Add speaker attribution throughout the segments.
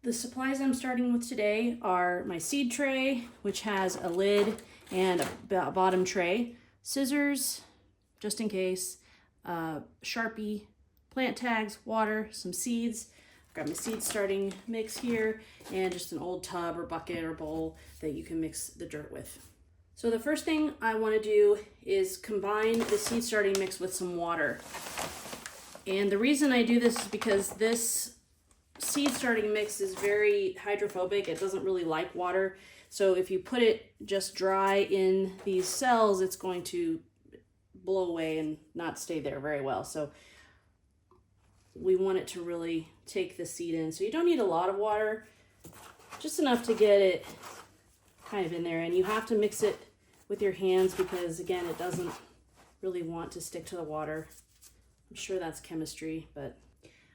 Speaker 1: The supplies I'm starting with today are my seed tray, which has a lid and a bottom tray, scissors, just in case, Sharpie, plant tags, water, some seeds. I've got my seed starting mix here, and just an old tub or bucket or bowl that you can mix the dirt with. So the first thing I want to do is combine the seed starting mix with some water. And the reason I do this is because this seed starting mix is very hydrophobic. It doesn't really like water. So if you put it just dry in these cells, it's going to blow away and not stay there very well. So we want it to really take the seed in. So you don't need a lot of water, just enough to get it kind of in there. And you have to mix it with your hands because, again, it doesn't really want to stick to the water. I'm sure that's chemistry, but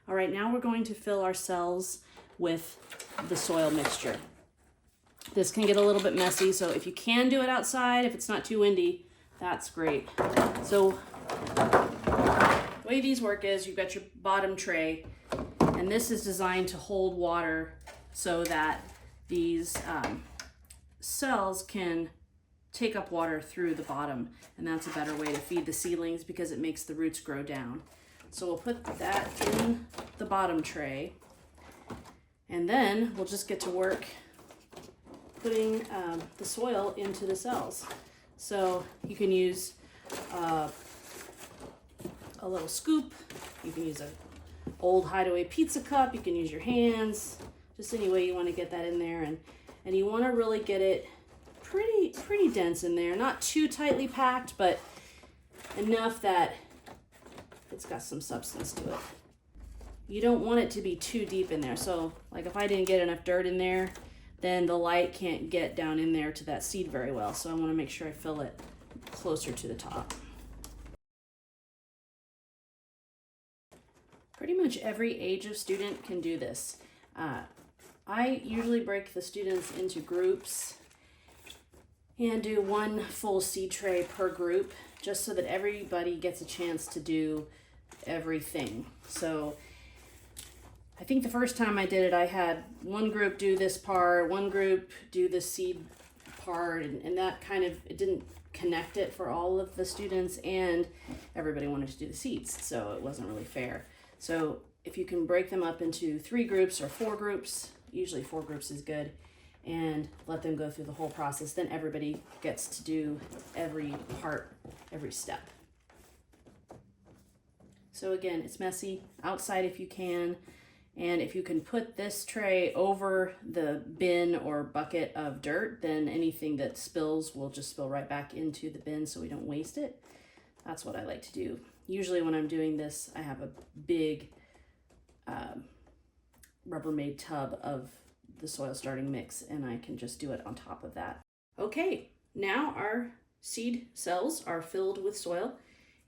Speaker 1: all right, now we're going to fill our cells with the soil mixture. This can get a little bit messy, so if you can do it outside, if it's not too windy, that's great. So the way these work is you've got your bottom tray, and this is designed to hold water so that these cells can take up water through the bottom, and that's a better way to feed the seedlings because it makes the roots grow down. So we'll put that in the bottom tray, and then we'll just get to work putting the soil into the cells. So you can use a little scoop, you can use an old Hideaway pizza cup, you can use your hands, just any way you want to get that in there, and you want to really get it pretty dense in there, not too tightly packed, but enough that it's got some substance to it. You don't want it to be too deep in there. So like if I didn't get enough dirt in there, then the light can't get down in there to that seed very well. So I want to make sure I fill it closer to the top. Pretty much every age of student can do this. I usually break the students into groups and do one full seed tray per group, just so that everybody gets a chance to do everything. So I think the first time I did it, I had one group do this part, one group do the seed part, and that kind of, it didn't connect it for all of the students, and everybody wanted to do the seeds, so it wasn't really fair. So if you can break them up into 3 groups or 4 groups, usually 4 groups is good, and let them go through the whole process, then everybody gets to do every part, every step. So again, it's messy, outside if you can, and if you can put this tray over the bin or bucket of dirt, then anything that spills will just spill right back into the bin so we don't waste it. That's what I like to do. Usually when I'm doing this, I have a big Rubbermaid tub of the soil starting mix, and I can just do it on top of that. Okay, now our seed cells are filled with soil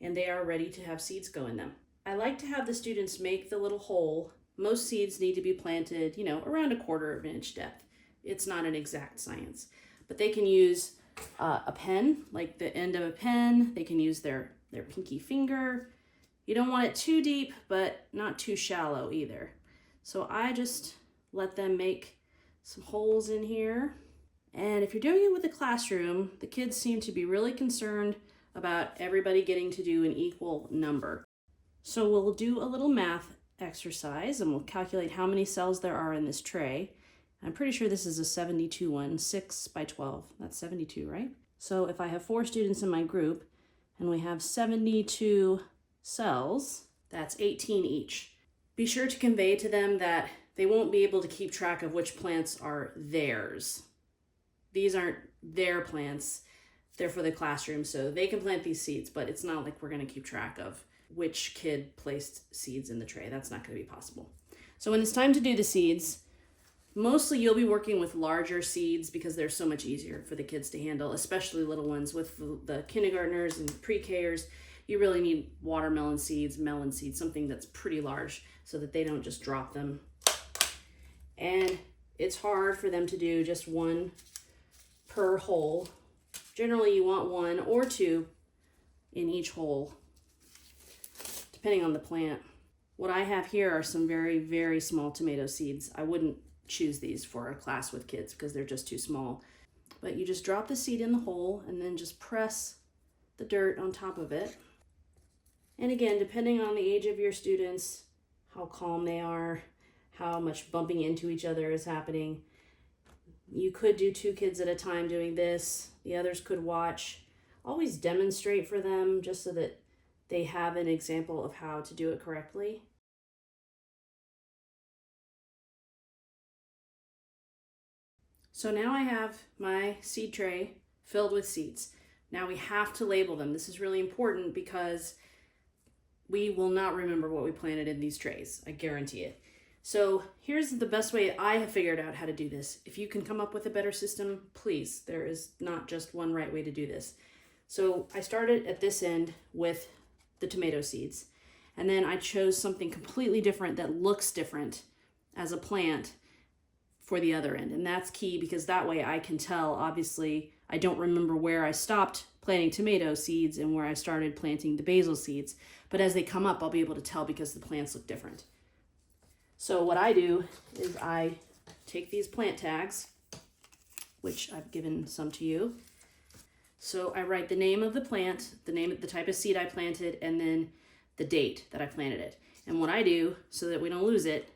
Speaker 1: and they are ready to have seeds go in them. I like to have the students make the little hole. Most seeds need to be planted, around 1/4 inch depth. It's not an exact science, but they can use a pen, like the end of a pen. They can use their pinky finger. You don't want it too deep, but not too shallow either. So I just let them make some holes in here. And if you're doing it with a classroom, the kids seem to be really concerned about everybody getting to do an equal number. So we'll do a little math exercise and we'll calculate how many cells there are in this tray. I'm pretty sure this is a 72 one, 6 by 12. That's 72, right? So if I have 4 students in my group and we have 72 cells, that's 18 each. Be sure to convey to them that they won't be able to keep track of which plants are theirs. These aren't their plants, they're for the classroom, so they can plant these seeds, but it's not like we're gonna keep track of which kid placed seeds in the tray. That's not gonna be possible. So when it's time to do the seeds, mostly you'll be working with larger seeds because they're so much easier for the kids to handle, especially little ones. With the kindergartners and pre-Kers, you really need watermelon seeds, melon seeds, something that's pretty large so that they don't just drop them. And it's hard for them to do just one per hole. Generally you want 1 or 2 in each hole, depending on the plant. What I have here are some very, very small tomato seeds. I wouldn't choose these for a class with kids because they're just too small. But you just drop the seed in the hole and then just press the dirt on top of it. And again, depending on the age of your students, how calm they are, how much bumping into each other is happening, you could do 2 kids at a time doing this. The others could watch. Always demonstrate for them just so that they have an example of how to do it correctly. So now I have my seed tray filled with seeds. Now we have to label them. This is really important because we will not remember what we planted in these trays. I guarantee it. So here's the best way I have figured out how to do this. If you can come up with a better system, please. There is not just one right way to do this. So I started at this end with the tomato seeds, and then I chose something completely different that looks different as a plant for the other end. And that's key because that way I can tell. Obviously, I don't remember where I stopped planting tomato seeds and where I started planting the basil seeds, but as they come up, I'll be able to tell because the plants look different. So what I do is I take these plant tags, which I've given some to you. So I write the name of the plant, the type of seed I planted, and then the date that I planted it. And what I do so that we don't lose it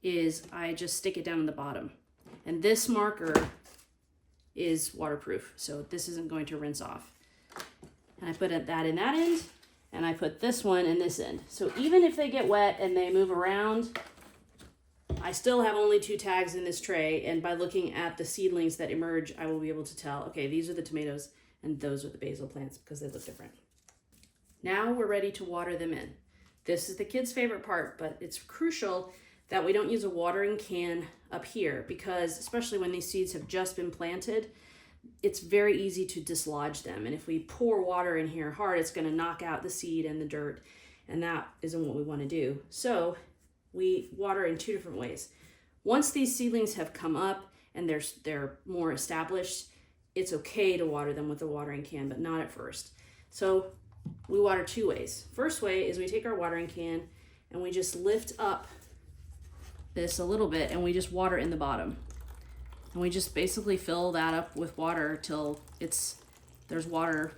Speaker 1: is I just stick it down in the bottom. And this marker is waterproof, so this isn't going to rinse off. And I put that in that end, and I put this one in this end. So even if they get wet and they move around, I still have only 2 tags in this tray, and by looking at the seedlings that emerge, I will be able to tell, okay, these are the tomatoes and those are the basil plants because they look different. Now we're ready to water them in. This is the kids' favorite part, but it's crucial that we don't use a watering can up here because especially when these seeds have just been planted, it's very easy to dislodge them. And if we pour water in here hard, it's going to knock out the seed and the dirt, and that isn't what we want to do. So we water in 2 different ways. Once these seedlings have come up and they're more established, it's okay to water them with a watering can, but not at first. So we water 2 ways. First way is we take our watering can and we just lift up this a little bit and we just water in the bottom. And we just basically fill that up with water till there's water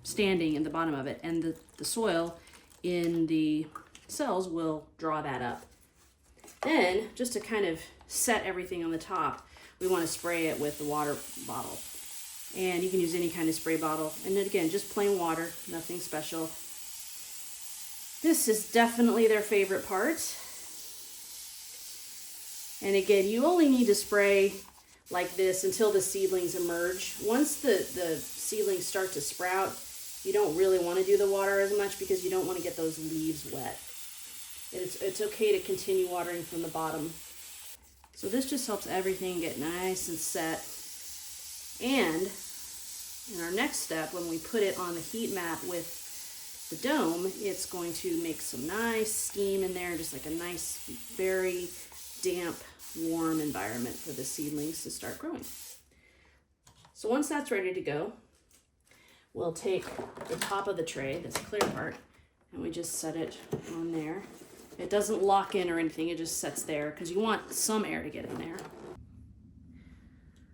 Speaker 1: standing in the bottom of it, and the soil in the cells will draw that up. Then, just to kind of set everything on the top, we want to spray it with the water bottle. And you can use any kind of spray bottle. And then again, just plain water, nothing special. This is definitely their favorite part. And again, you only need to spray like this until the seedlings emerge. Once the seedlings start to sprout, you don't really want to do the water as much because you don't want to get those leaves wet. It's okay to continue watering from the bottom. So this just helps everything get nice and set. And in our next step, when we put it on the heat mat with the dome, it's going to make some nice steam in there, just like a nice, very damp, warm environment for the seedlings to start growing. So once that's ready to go, we'll take the top of the tray, this clear part, and we just set it on there. It doesn't lock in or anything, it just sets there because you want some air to get in there.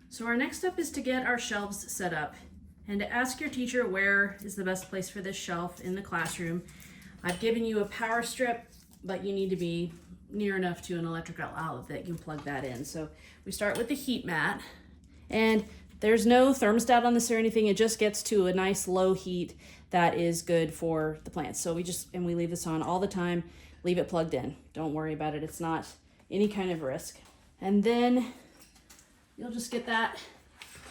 Speaker 1: So our next step is to get our shelves set up and to ask your teacher where is the best place for this shelf in the classroom. I've given you a power strip, but you need to be near enough to an electrical outlet that you can plug that in. So we start with the heat mat, and there's no thermostat on this or anything. It just gets to a nice low heat that is good for the plants. So we leave this on all the time, leave it plugged in. Don't worry about it. It's not any kind of risk. And then you'll just get that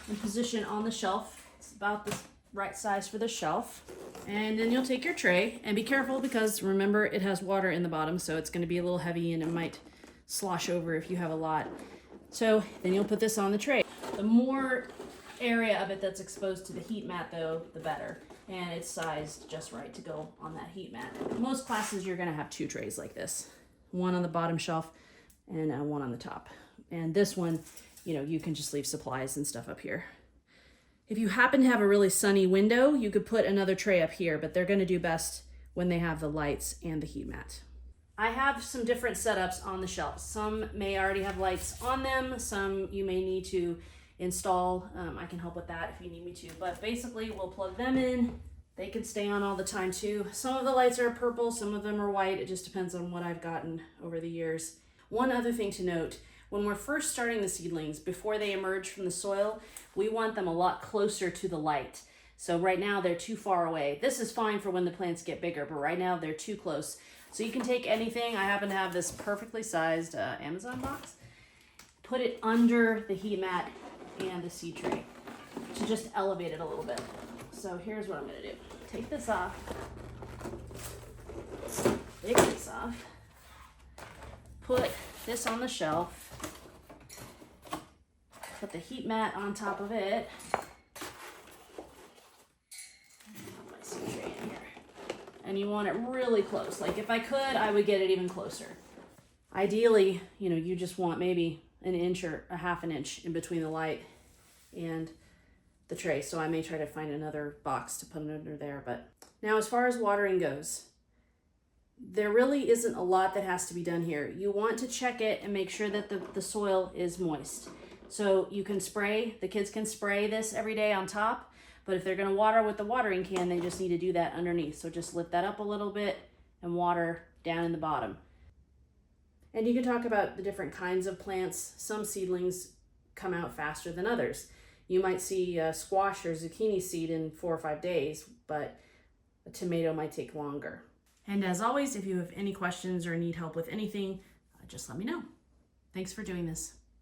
Speaker 1: in position on the shelf. It's about the right size for the shelf. And then you'll take your tray and be careful because remember it has water in the bottom, so it's going to be a little heavy and it might slosh over if you have a lot. So then you'll put this on the tray. The more area of it that's exposed to the heat mat though, the better. And it's sized just right to go on that heat mat. Most classes you're going to have 2 trays like this. One on the bottom shelf and one on the top. And this one, you can just leave supplies and stuff up here. If you happen to have a really sunny window, you could put another tray up here, but they're going to do best when they have the lights and the heat mat. I have some different setups on the shelves. Some may already have lights on them. Some you may need to install. I can help with that if you need me to. But basically, we'll plug them in. They can stay on all the time too. Some of the lights are purple, some of them are white. It just depends on what I've gotten over the years. One other thing to note, when we're first starting the seedlings, before they emerge from the soil, we want them a lot closer to the light. So right now they're too far away. This is fine for when the plants get bigger, but right now they're too close. So you can take anything. I happen to have this perfectly sized Amazon box. Put it under the heat mat and the seed tray to just elevate it a little bit. So here's what I'm gonna do. Take this off, take this off, put this on the shelf, put the heat mat on top of it, and you want it really close. Like if I could, I would get it even closer. Ideally, you know, you just want maybe an inch or a half an inch in between the light and the tray. So I may try to find another box to put it under there. But now as far as watering goes, there really isn't a lot that has to be done here. You want to check it and make sure that the soil is moist. So you can spray, the kids can spray this every day on top. But if they're going to water with the watering can, they just need to do that underneath. So just lift that up a little bit and water down in the bottom. And you can talk about the different kinds of plants. Some seedlings come out faster than others. You might see a squash or zucchini seed in 4 or 5 days, but a tomato might take longer. And as always, if you have any questions or need help with anything, just let me know. Thanks for doing this.